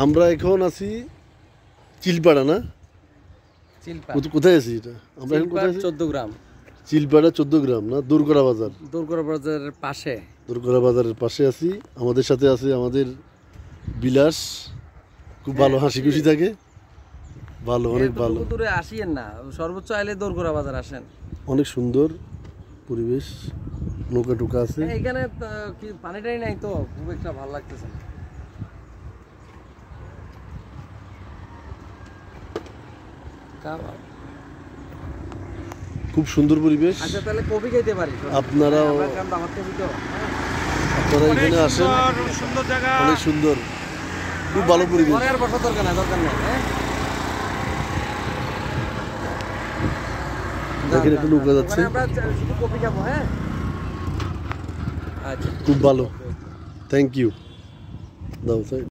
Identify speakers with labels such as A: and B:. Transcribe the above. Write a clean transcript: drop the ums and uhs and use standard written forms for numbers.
A: আমরা এখন আছি চিলপাড়া না? কোথায় আছি এটা? আমরা এখন কোথায় আছি?
B: 14 গ্রাম।
A: চিলপাড়া 14 গ্রাম না? দুর্গরা বাজার।
B: দুর্গরা বাজারের পাশে।
A: দুর্গরা বাজারের পাশে আছি। আমাদের সাথে আছে আমাদের বিলাস। খুব ভালো হাসি খুশি থাকে। ভালো, অনেক ভালো।
B: দূরে আসিয়েন না, সর্বোচ্চ আইলে দুর্গরা বাজার আসেন।
A: অনেক সুন্দর পরিবেশ, নৌকা টুকা আছে।
B: এখানে কি পানিটাই নাই তো খুব একটা ভালো লাগতেছে না।
A: খুব সুন্দর পরিবেশ।
B: আচ্ছা তাহলে কফি খেতে পারি।
A: আপনারাও এখানে আসেন,
C: সুন্দর জায়গা,
A: অনেক সুন্দর, খুব ভালো পরিবেশ।
B: আর বসার দরকার নাই।
A: দেখেন একটু নৌকা যাচ্ছে,
B: আমরা শুধু কফি খাবো। হ্যাঁ আচ্ছা,
A: খুব ভালো। Thank you. দাও।